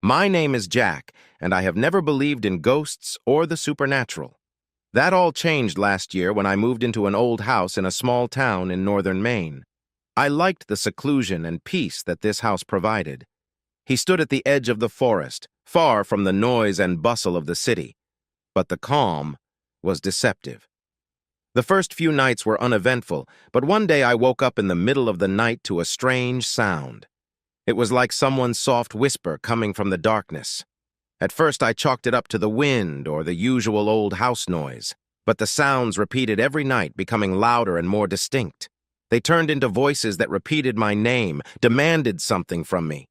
My name is Jack, and I have never believed in ghosts or the supernatural. That all changed last year when I moved into an old house in a small town in northern Maine. I liked the seclusion and peace that this house provided. He stood at the edge of the forest, far from the noise and bustle of the city. But the calm was deceptive. The first few nights were uneventful, but one day I woke up in the middle of the night to a strange sound. It was like someone's soft whisper coming from the darkness. At first I chalked it up to the wind or the usual old house noise, but the sounds repeated every night, becoming louder and more distinct. They turned into voices that repeated my name, demanded something from me.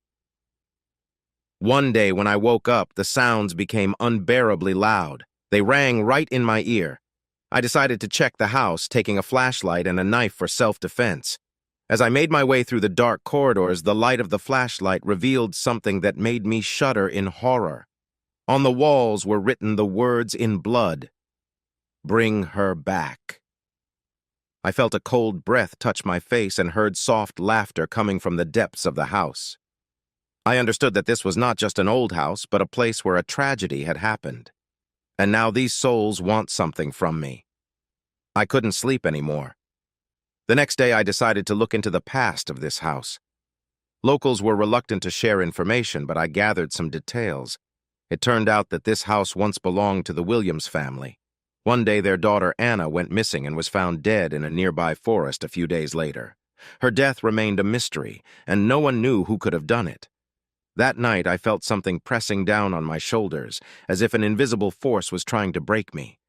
One day when I woke up, the sounds became unbearably loud. They rang right in my ear. I decided to check the house, taking a flashlight and a knife for self-defense. As I made my way through the dark corridors, the light of the flashlight revealed something that made me shudder in horror. On the walls were written the words in blood, "Bring her back." I felt a cold breath touch my face and heard soft laughter coming from the depths of the house. I understood that this was not just an old house, but a place where a tragedy had happened. And now these souls want something from me. I couldn't sleep anymore. The next day I decided to look into the past of this house. Locals were reluctant to share information, but I gathered some details. It turned out that this house once belonged to the Williams family. One day their daughter Anna went missing and was found dead in a nearby forest a few days later. Her death remained a mystery, and no one knew who could have done it. That night I felt something pressing down on my shoulders, as if an invisible force was trying to break me.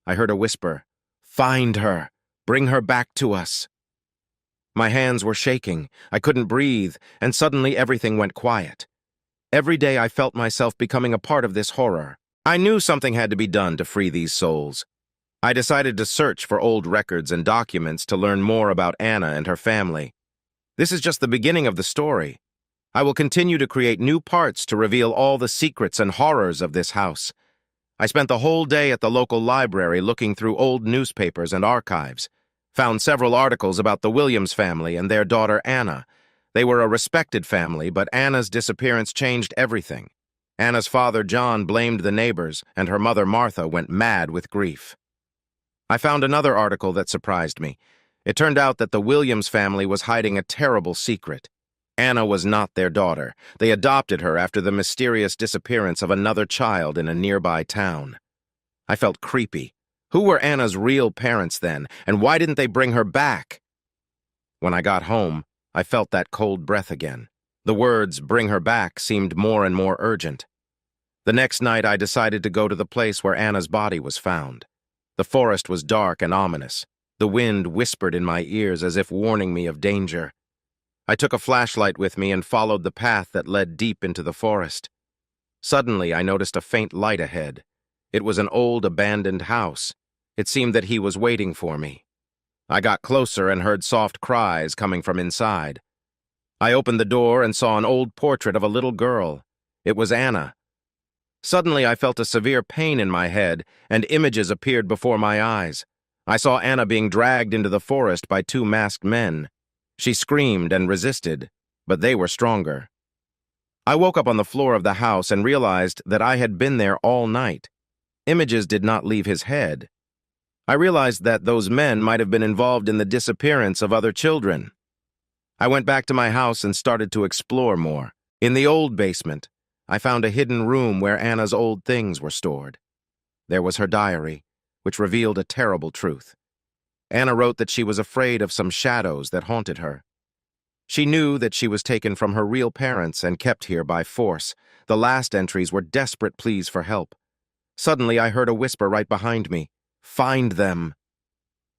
I heard a whisper, "Find her! Bring her back to us!" My hands were shaking, I couldn't breathe, and suddenly everything went quiet. Every day I felt myself becoming a part of this horror. I knew something had to be done to free these souls. I decided to search for old records and documents to learn more about Anna and her family. This is just the beginning of the story. I will continue to create new parts to reveal all the secrets and horrors of this house. I spent the whole day at the local library looking through old newspapers and archives. Found several articles about the Williams family and their daughter Anna. They were a respected family, but Anna's disappearance changed everything. Anna's father, John, blamed the neighbors, and her mother, Martha, went mad with grief. I found another article that surprised me. It turned out that the Williams family was hiding a terrible secret. Anna was not their daughter. They adopted her after the mysterious disappearance of another child in a nearby town. I felt creepy. Who were Anna's real parents then, and why didn't they bring her back? When I got home, I felt that cold breath again. The words, "bring her back," seemed more and more urgent. The next night I decided to go to the place where Anna's body was found. The forest was dark and ominous. The wind whispered in my ears as if warning me of danger. I took a flashlight with me and followed the path that led deep into the forest. Suddenly I noticed a faint light ahead. It was an old abandoned house. It seemed that he was waiting for me. I got closer and heard soft cries coming from inside. I opened the door and saw an old portrait of a little girl. It was Anna. Suddenly I felt a severe pain in my head, and images appeared before my eyes. I saw Anna being dragged into the forest by two masked men. She screamed and resisted, but they were stronger. I woke up on the floor of the house and realized that I had been there all night. Images did not leave his head. I realized that those men might have been involved in the disappearance of other children. I went back to my house and started to explore more. In the old basement, I found a hidden room where Anna's old things were stored. There was her diary, which revealed a terrible truth. Anna wrote that she was afraid of some shadows that haunted her. She knew that she was taken from her real parents and kept here by force. The last entries were desperate pleas for help. Suddenly, I heard a whisper right behind me. "Find them."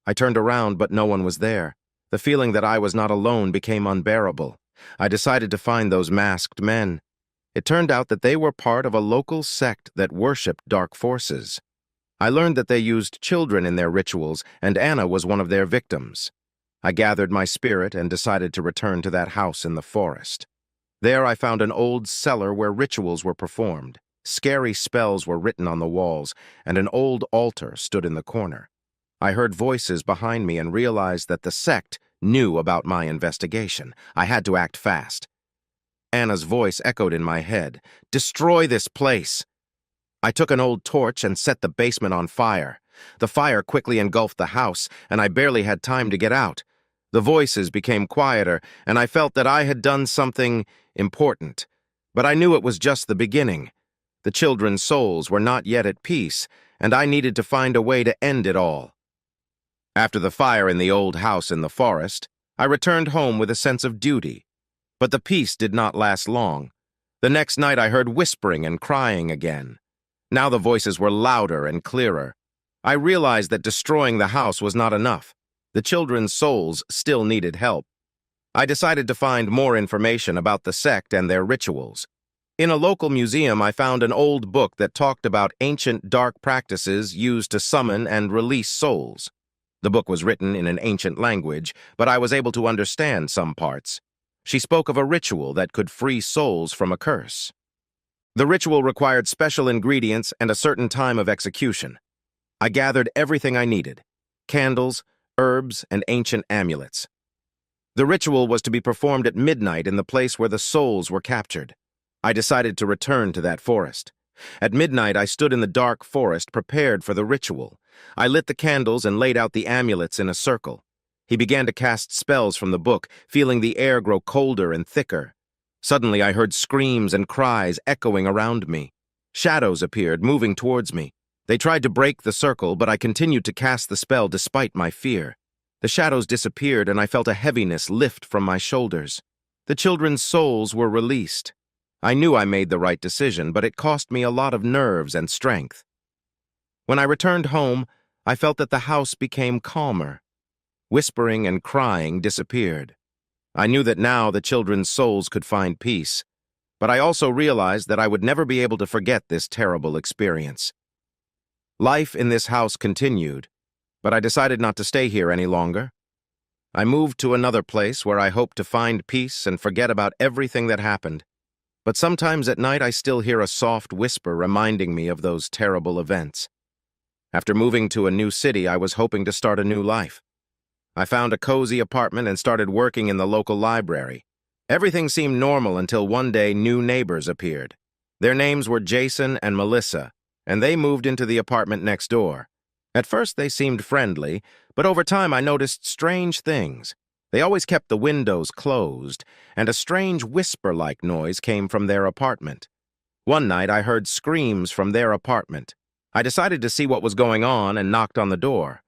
I turned around, but no one was there. The feeling that I was not alone became unbearable. I decided to find those masked men. It turned out that they were part of a local sect that worshipped dark forces. I learned that they used children in their rituals, and Anna was one of their victims. I gathered my spirit and decided to return to that house in the forest. There I found an old cellar where rituals were performed. Scary spells were written on the walls, and an old altar stood in the corner. I heard voices behind me and realized that the sect knew about my investigation. I had to act fast. Anna's voice echoed in my head. "Destroy this place!" I took an old torch and set the basement on fire. The fire quickly engulfed the house, and I barely had time to get out. The voices became quieter, and I felt that I had done something important. But I knew it was just the beginning. The children's souls were not yet at peace, and I needed to find a way to end it all. After the fire in the old house in the forest, I returned home with a sense of duty. But the peace did not last long. The next night I heard whispering and crying again. Now the voices were louder and clearer. I realized that destroying the house was not enough. The children's souls still needed help. I decided to find more information about the sect and their rituals. In a local museum, I found an old book that talked about ancient dark practices used to summon and release souls. The book was written in an ancient language, but I was able to understand some parts. She spoke of a ritual that could free souls from a curse. The ritual required special ingredients and a certain time of execution. I gathered everything I needed: candles, herbs, and ancient amulets. The ritual was to be performed at midnight in the place where the souls were captured. I decided to return to that forest. At midnight, I stood in the dark forest prepared for the ritual. I lit the candles and laid out the amulets in a circle. He began to cast spells from the book, feeling the air grow colder and thicker. Suddenly, I heard screams and cries echoing around me. Shadows appeared, moving towards me. They tried to break the circle, but I continued to cast the spell despite my fear. The shadows disappeared, and I felt a heaviness lift from my shoulders. The children's souls were released. I knew I made the right decision, but it cost me a lot of nerves and strength. When I returned home, I felt that the house became calmer. Whispering and crying disappeared. I knew that now the children's souls could find peace, but I also realized that I would never be able to forget this terrible experience. Life in this house continued, but I decided not to stay here any longer. I moved to another place where I hoped to find peace and forget about everything that happened. But sometimes at night I still hear a soft whisper reminding me of those terrible events. After moving to a new city, I was hoping to start a new life. I found a cozy apartment and started working in the local library. Everything seemed normal until one day new neighbors appeared. Their names were Jason and Melissa, and they moved into the apartment next door. At first they seemed friendly, but over time I noticed strange things. They always kept the windows closed, and a strange whisper-like noise came from their apartment. One night I heard screams from their apartment. I decided to see what was going on and knocked on the door.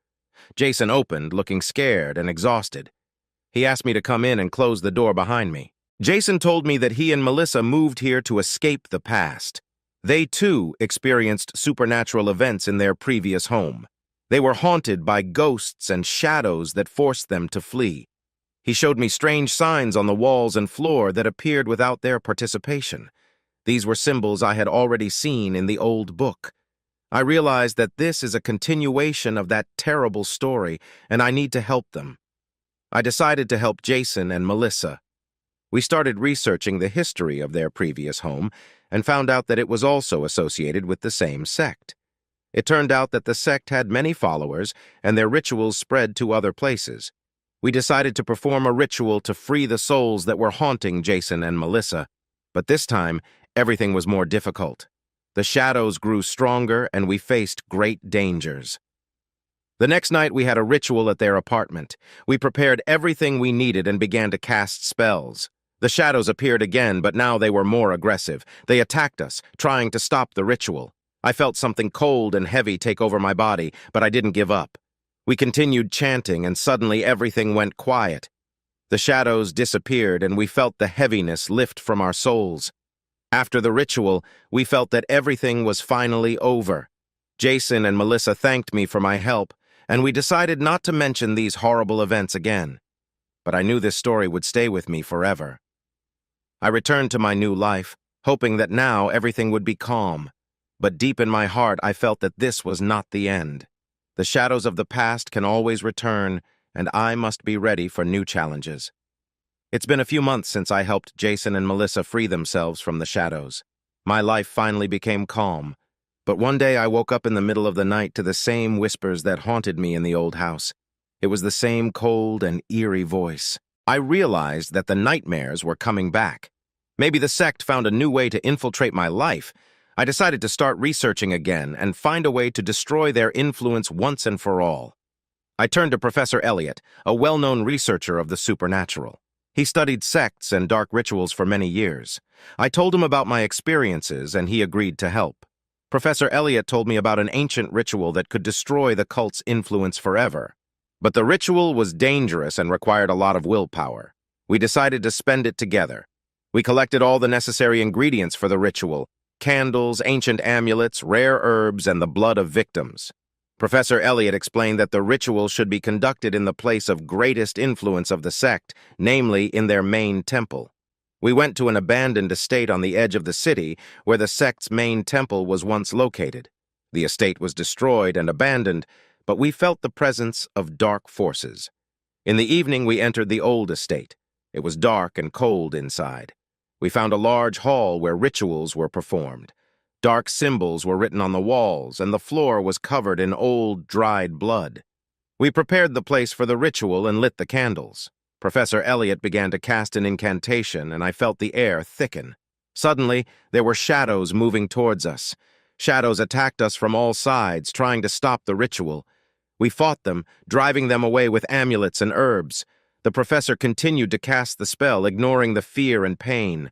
Jason opened, looking scared and exhausted. He asked me to come in and close the door behind me. Jason told me that he and Melissa moved here to escape the past. They, too, experienced supernatural events in their previous home. They were haunted by ghosts and shadows that forced them to flee. He showed me strange signs on the walls and floor that appeared without their participation. These were symbols I had already seen in the old book. I realized that this is a continuation of that terrible story, and I need to help them. I decided to help Jason and Melissa. We started researching the history of their previous home and found out that it was also associated with the same sect. It turned out that the sect had many followers, and their rituals spread to other places. We decided to perform a ritual to free the souls that were haunting Jason and Melissa, but this time, everything was more difficult. The shadows grew stronger, and we faced great dangers. The next night, we had a ritual at their apartment. We prepared everything we needed and began to cast spells. The shadows appeared again, but now they were more aggressive. They attacked us, trying to stop the ritual. I felt something cold and heavy take over my body, but I didn't give up. We continued chanting, and suddenly everything went quiet. The shadows disappeared, and we felt the heaviness lift from our souls. After the ritual, we felt that everything was finally over. Jason and Melissa thanked me for my help, and we decided not to mention these horrible events again. But I knew this story would stay with me forever. I returned to my new life, hoping that now everything would be calm. But deep in my heart, I felt that this was not the end. The shadows of the past can always return, and I must be ready for new challenges. It's been a few months since I helped Jason and Melissa free themselves from the shadows. My life finally became calm, but one day I woke up in the middle of the night to the same whispers that haunted me in the old house. It was the same cold and eerie voice. I realized that the nightmares were coming back. Maybe the sect found a new way to infiltrate my life. I decided to start researching again and find a way to destroy their influence once and for all. I turned to Professor Elliot, a well-known researcher of the supernatural. He studied sects and dark rituals for many years. I told him about my experiences, and he agreed to help. Professor Elliot told me about an ancient ritual that could destroy the cult's influence forever. But the ritual was dangerous and required a lot of willpower. We decided to spend it together. We collected all the necessary ingredients for the ritual: candles, ancient amulets, rare herbs, and the blood of victims. Professor Elliot explained that the ritual should be conducted in the place of greatest influence of the sect, namely in their main temple. We went to an abandoned estate on the edge of the city where the sect's main temple was once located. The estate was destroyed and abandoned, but we felt the presence of dark forces. In the evening, we entered the old estate. It was dark and cold inside. We found a large hall where rituals were performed. Dark symbols were written on the walls, and the floor was covered in old, dried blood. We prepared the place for the ritual and lit the candles. Professor Elliot began to cast an incantation, and I felt the air thicken. Suddenly, there were shadows moving towards us. Shadows attacked us from all sides, trying to stop the ritual. We fought them, driving them away with amulets and herbs. The professor continued to cast the spell, ignoring the fear and pain.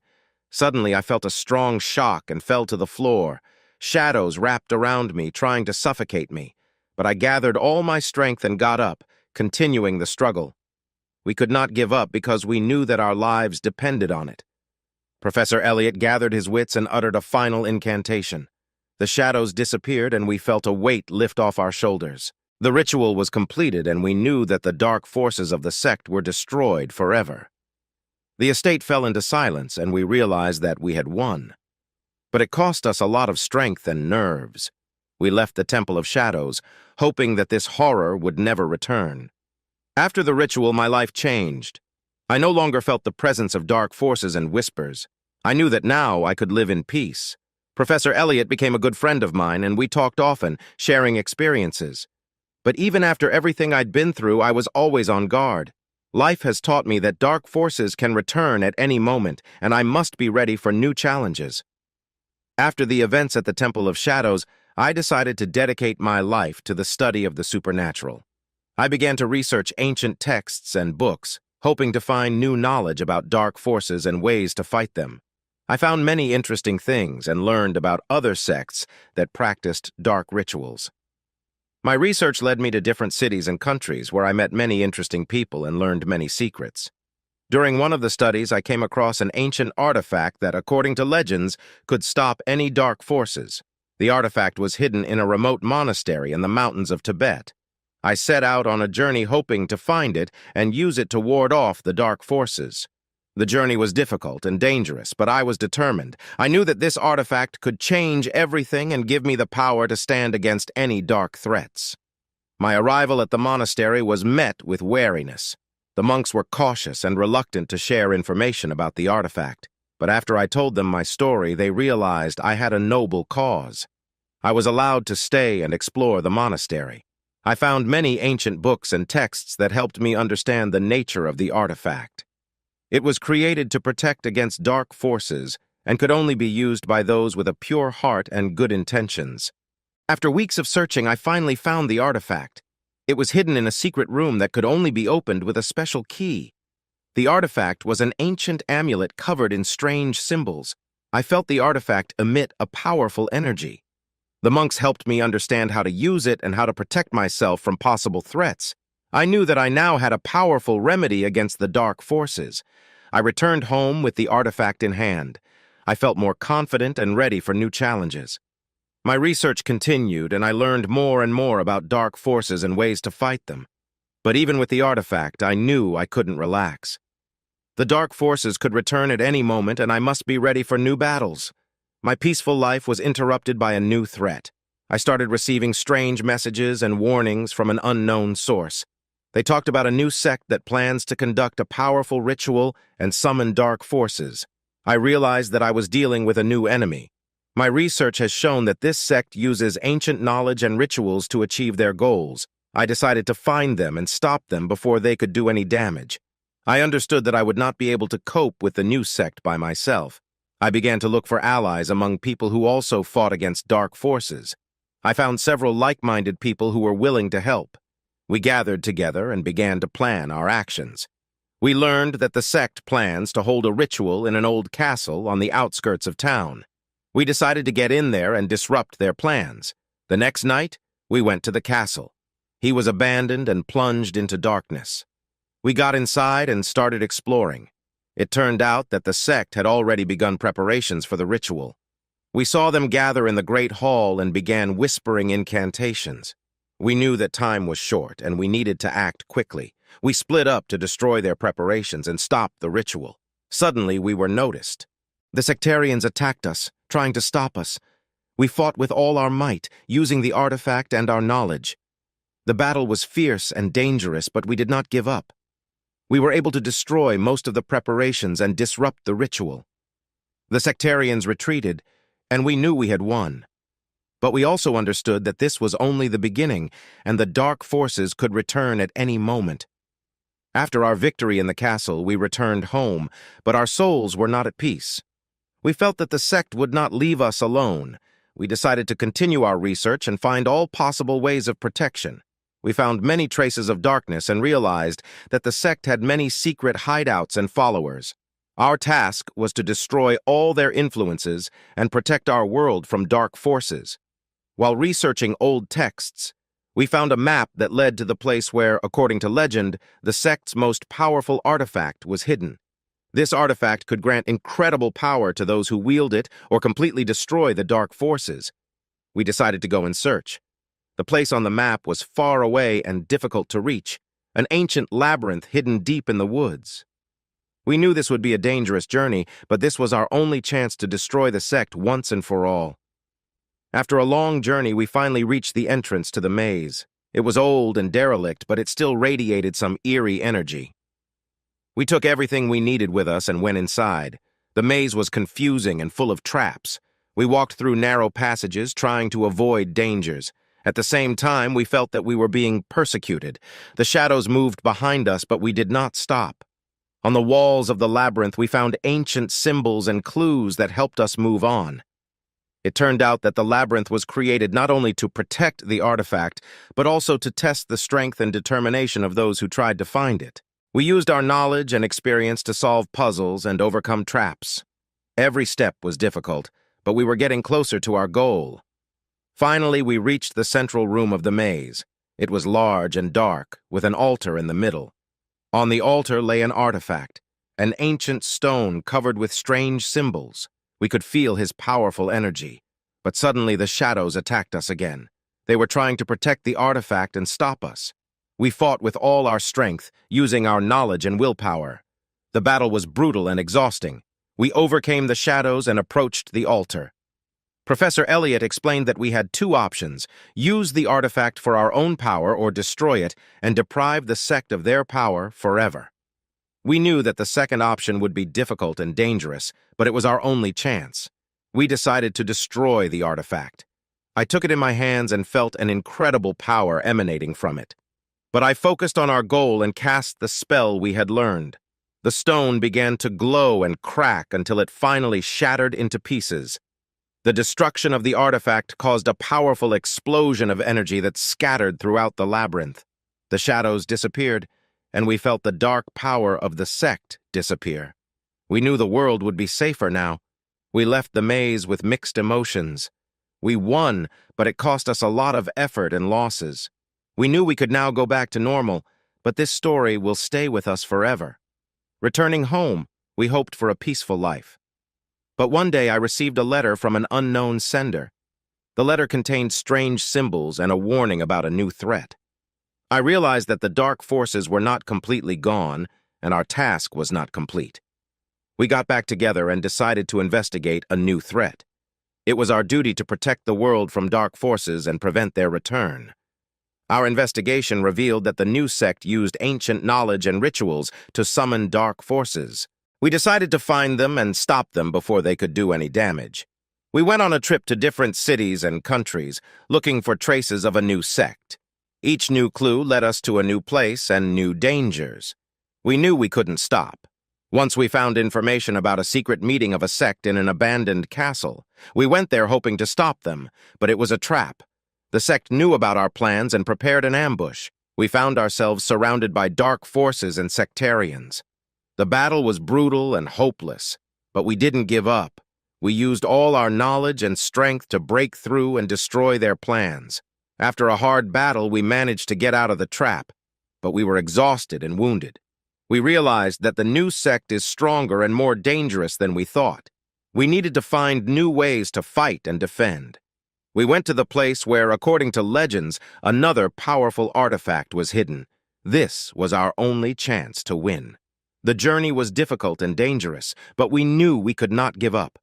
Suddenly, I felt a strong shock and fell to the floor. Shadows wrapped around me, trying to suffocate me. But I gathered all my strength and got up, continuing the struggle. We could not give up because we knew that our lives depended on it. Professor Elliot gathered his wits and uttered a final incantation. The shadows disappeared, and we felt a weight lift off our shoulders. The ritual was completed, and we knew that the dark forces of the sect were destroyed forever. The estate fell into silence, and we realized that we had won. But it cost us a lot of strength and nerves. We left the Temple of Shadows, hoping that this horror would never return. After the ritual, my life changed. I no longer felt the presence of dark forces and whispers. I knew that now I could live in peace. Professor Elliot became a good friend of mine, and we talked often, sharing experiences. But even after everything I'd been through, I was always on guard. Life has taught me that dark forces can return at any moment, and I must be ready for new challenges. After the events at the Temple of Shadows, I decided to dedicate my life to the study of the supernatural. I began to research ancient texts and books, hoping to find new knowledge about dark forces and ways to fight them. I found many interesting things and learned about other sects that practiced dark rituals. My research led me to different cities and countries where I met many interesting people and learned many secrets. During one of the studies, I came across an ancient artifact that, according to legends, could stop any dark forces. The artifact was hidden in a remote monastery in the mountains of Tibet. I set out on a journey hoping to find it and use it to ward off the dark forces. The journey was difficult and dangerous, but I was determined. I knew that this artifact could change everything and give me the power to stand against any dark threats. My arrival at the monastery was met with wariness. The monks were cautious and reluctant to share information about the artifact, but after I told them my story, they realized I had a noble cause. I was allowed to stay and explore the monastery. I found many ancient books and texts that helped me understand the nature of the artifact. It was created to protect against dark forces and could only be used by those with a pure heart and good intentions. After weeks of searching, I finally found the artifact. It was hidden in a secret room that could only be opened with a special key. The artifact was an ancient amulet covered in strange symbols. I felt the artifact emit a powerful energy. The monks helped me understand how to use it and how to protect myself from possible threats. I knew that I now had a powerful remedy against the dark forces. I returned home with the artifact in hand. I felt more confident and ready for new challenges. My research continued, and I learned more and more about dark forces and ways to fight them. But even with the artifact, I knew I couldn't relax. The dark forces could return at any moment, and I must be ready for new battles. My peaceful life was interrupted by a new threat. I started receiving strange messages and warnings from an unknown source. They talked about a new sect that plans to conduct a powerful ritual and summon dark forces. I realized that I was dealing with a new enemy. My research has shown that this sect uses ancient knowledge and rituals to achieve their goals. I decided to find them and stop them before they could do any damage. I understood that I would not be able to cope with the new sect by myself. I began to look for allies among people who also fought against dark forces. I found several like-minded people who were willing to help. We gathered together and began to plan our actions. We learned that the sect plans to hold a ritual in an old castle on the outskirts of town. We decided to get in there and disrupt their plans. The next night, we went to the castle. He was abandoned and plunged into darkness. We got inside and started exploring. It turned out that the sect had already begun preparations for the ritual. We saw them gather in the great hall and began whispering incantations. We knew that time was short and we needed to act quickly. We split up to destroy their preparations and stop the ritual. Suddenly, we were noticed. The sectarians attacked us, trying to stop us. We fought with all our might, using the artifact and our knowledge. The battle was fierce and dangerous, but we did not give up. We were able to destroy most of the preparations and disrupt the ritual. The sectarians retreated, and we knew we had won. But we also understood that this was only the beginning, and the dark forces could return at any moment. After our victory in the castle, we returned home, but our souls were not at peace. We felt that the sect would not leave us alone. We decided to continue our research and find all possible ways of protection. We found many traces of darkness and realized that the sect had many secret hideouts and followers. Our task was to destroy all their influences and protect our world from dark forces. While researching old texts, we found a map that led to the place where, according to legend, the sect's most powerful artifact was hidden. This artifact could grant incredible power to those who wield it or completely destroy the dark forces. We decided to go in search. The place on the map was far away and difficult to reach, an ancient labyrinth hidden deep in the woods. We knew this would be a dangerous journey, but this was our only chance to destroy the sect once and for all. After a long journey, we finally reached the entrance to the maze. It was old and derelict, but it still radiated some eerie energy. We took everything we needed with us and went inside. The maze was confusing and full of traps. We walked through narrow passages, trying to avoid dangers. At the same time, we felt that we were being persecuted. The shadows moved behind us, but we did not stop. On the walls of the labyrinth, we found ancient symbols and clues that helped us move on. It turned out that the labyrinth was created not only to protect the artifact, but also to test the strength and determination of those who tried to find it. We used our knowledge and experience to solve puzzles and overcome traps. Every step was difficult, but we were getting closer to our goal. Finally, we reached the central room of the maze. It was large and dark, with an altar in the middle. On the altar lay an artifact, an ancient stone covered with strange symbols. We could feel his powerful energy. But suddenly the shadows attacked us again. They were trying to protect the artifact and stop us. We fought with all our strength, using our knowledge and willpower. The battle was brutal and exhausting. We overcame the shadows and approached the altar. Professor Elliot explained that we had two options: use the artifact for our own power or destroy it and deprive the sect of their power forever. We knew that the second option would be difficult and dangerous, but it was our only chance. We decided to destroy the artifact. I took it in my hands and felt an incredible power emanating from it. But I focused on our goal and cast the spell we had learned. The stone began to glow and crack until it finally shattered into pieces. The destruction of the artifact caused a powerful explosion of energy that scattered throughout the labyrinth. The shadows disappeared, and we felt the dark power of the sect disappear. We knew the world would be safer now. We left the maze with mixed emotions. We won, but it cost us a lot of effort and losses. We knew we could now go back to normal, but this story will stay with us forever. Returning home, we hoped for a peaceful life. But one day I received a letter from an unknown sender. The letter contained strange symbols and a warning about a new threat. I realized that the dark forces were not completely gone, and our task was not complete. We got back together and decided to investigate a new threat. It was our duty to protect the world from dark forces and prevent their return. Our investigation revealed that the new sect used ancient knowledge and rituals to summon dark forces. We decided to find them and stop them before they could do any damage. We went on a trip to different cities and countries, looking for traces of a new sect. Each new clue led us to a new place and new dangers. We knew we couldn't stop. Once we found information about a secret meeting of a sect in an abandoned castle. We went there hoping to stop them, but it was a trap. The sect knew about our plans and prepared an ambush. We found ourselves surrounded by dark forces and sectarians. The battle was brutal and hopeless, but we didn't give up. We used all our knowledge and strength to break through and destroy their plans. After a hard battle, we managed to get out of the trap, but we were exhausted and wounded. We realized that the new sect is stronger and more dangerous than we thought. We needed to find new ways to fight and defend. We went to the place where, according to legends, another powerful artifact was hidden. This was our only chance to win. The journey was difficult and dangerous, but we knew we could not give up.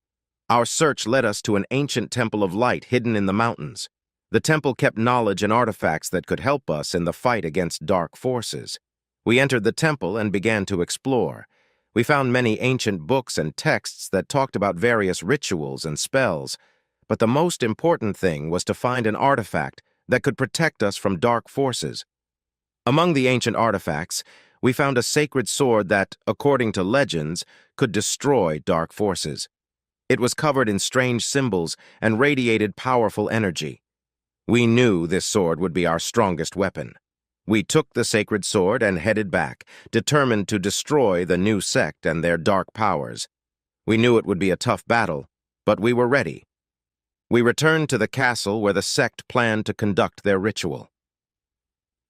Our search led us to an ancient temple of light hidden in the mountains. The temple kept knowledge and artifacts that could help us in the fight against dark forces. We entered the temple and began to explore. We found many ancient books and texts that talked about various rituals and spells, but the most important thing was to find an artifact that could protect us from dark forces. Among the ancient artifacts, we found a sacred sword that, according to legends, could destroy dark forces. It was covered in strange symbols and radiated powerful energy. We knew this sword would be our strongest weapon. We took the sacred sword and headed back, determined to destroy the new sect and their dark powers. We knew it would be a tough battle, but we were ready. We returned to the castle where the sect planned to conduct their ritual.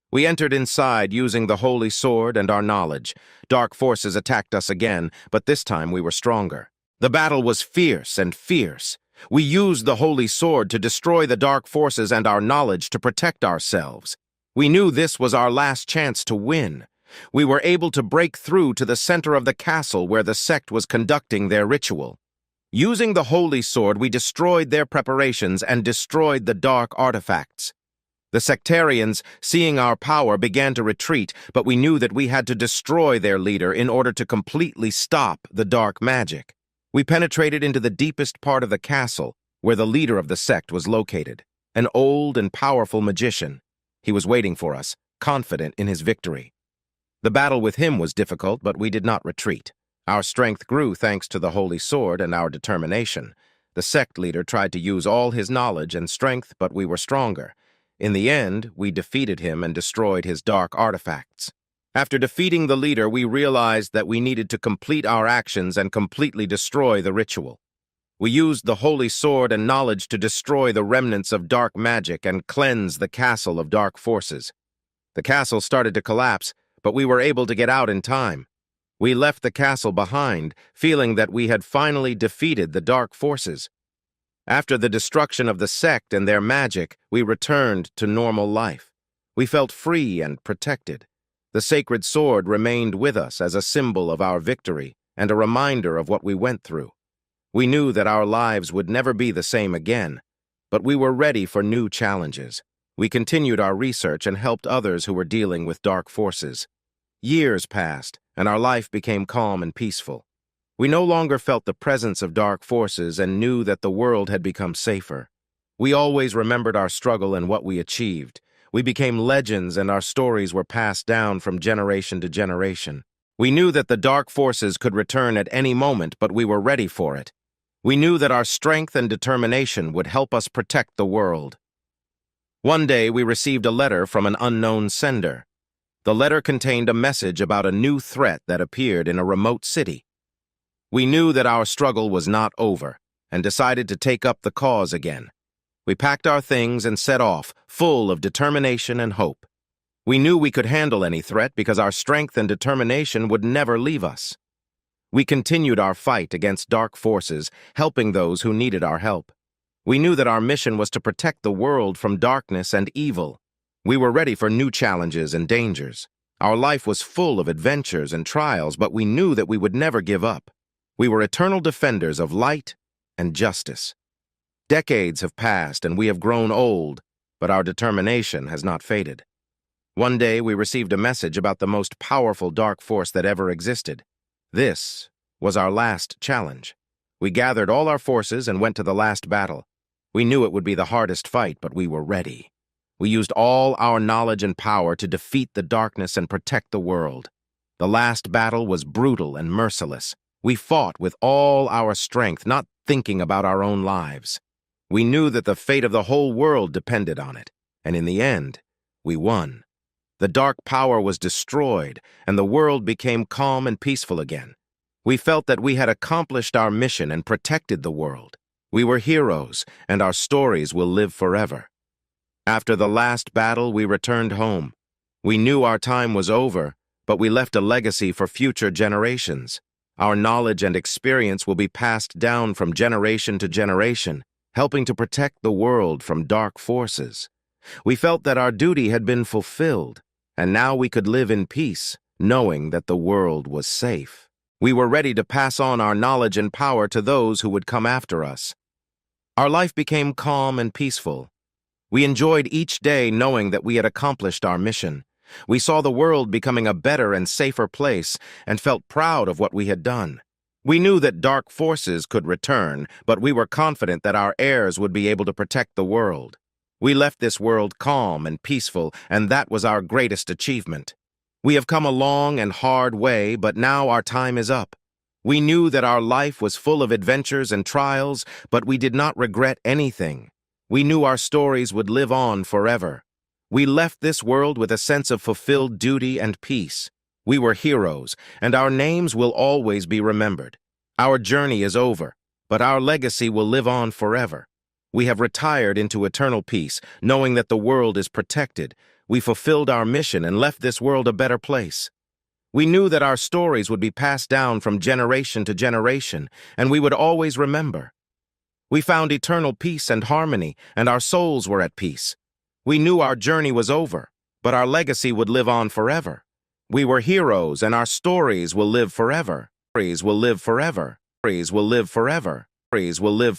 We entered inside using the holy sword and our knowledge. Dark forces attacked us again, but this time we were stronger. The battle was fierce and fierce. We used the holy sword to destroy the dark forces and our knowledge to protect ourselves. We knew this was our last chance to win. We were able to break through to the center of the castle where the sect was conducting their ritual. Using the holy sword, we destroyed their preparations and destroyed the dark artifacts. The sectarians, seeing our power, began to retreat, but we knew that we had to destroy their leader in order to completely stop the dark magic. We penetrated into the deepest part of the castle, where the leader of the sect was located, an old and powerful magician. He was waiting for us, confident in his victory. The battle with him was difficult, but we did not retreat. Our strength grew thanks to the holy sword and our determination. The sect leader tried to use all his knowledge and strength, but we were stronger. In the end, we defeated him and destroyed his dark artifacts. After defeating the leader, we realized that we needed to complete our actions and completely destroy the ritual. We used the holy sword and knowledge to destroy the remnants of dark magic and cleanse the castle of dark forces. The castle started to collapse, but we were able to get out in time. We left the castle behind, feeling that we had finally defeated the dark forces. After the destruction of the sect and their magic, we returned to normal life. We felt free and protected. The sacred sword remained with us as a symbol of our victory and a reminder of what we went through. We knew that our lives would never be the same again, but we were ready for new challenges. We continued our research and helped others who were dealing with dark forces. Years passed, and our life became calm and peaceful. We no longer felt the presence of dark forces and knew that the world had become safer. We always remembered our struggle and what we achieved. We became legends, and our stories were passed down from generation to generation. We knew that the dark forces could return at any moment, but we were ready for it. We knew that our strength and determination would help us protect the world. One day, we received a letter from an unknown sender. The letter contained a message about a new threat that appeared in a remote city. We knew that our struggle was not over, and decided to take up the cause again. We packed our things and set off, full of determination and hope. We knew we could handle any threat because our strength and determination would never leave us. We continued our fight against dark forces, helping those who needed our help. We knew that our mission was to protect the world from darkness and evil. We were ready for new challenges and dangers. Our life was full of adventures and trials, but we knew that we would never give up. We were eternal defenders of light and justice. Decades have passed and we have grown old, but our determination has not faded. One day we received a message about the most powerful dark force that ever existed. This was our last challenge. We gathered all our forces and went to the last battle. We knew it would be the hardest fight, but we were ready. We used all our knowledge and power to defeat the darkness and protect the world. The last battle was brutal and merciless. We fought with all our strength, not thinking about our own lives. We knew that the fate of the whole world depended on it, and in the end, we won. The dark power was destroyed, and the world became calm and peaceful again. We felt that we had accomplished our mission and protected the world. We were heroes, and our stories will live forever. After the last battle, we returned home. We knew our time was over, but we left a legacy for future generations. Our knowledge and experience will be passed down from generation to generation, helping to protect the world from dark forces. We felt that our duty had been fulfilled, and now we could live in peace, knowing that the world was safe. We were ready to pass on our knowledge and power to those who would come after us. Our life became calm and peaceful. We enjoyed each day knowing that we had accomplished our mission. We saw the world becoming a better and safer place and felt proud of what we had done. We knew that dark forces could return, but we were confident that our heirs would be able to protect the world. We left this world calm and peaceful, and that was our greatest achievement. We have come a long and hard way, but now our time is up. We knew that our life was full of adventures and trials, but we did not regret anything. We knew our stories would live on forever. We left this world with a sense of fulfilled duty and peace. We were heroes, and our names will always be remembered. Our journey is over, but our legacy will live on forever. We have retired into eternal peace, knowing that the world is protected. We fulfilled our mission and left this world a better place. We knew that our stories would be passed down from generation to generation, and we would always remember. We found eternal peace and harmony, and our souls were at peace. We knew our journey was over, but our legacy would live on forever. We were heroes, and our stories will live forever. Stories will live forever. Stories will live forever. Stories will live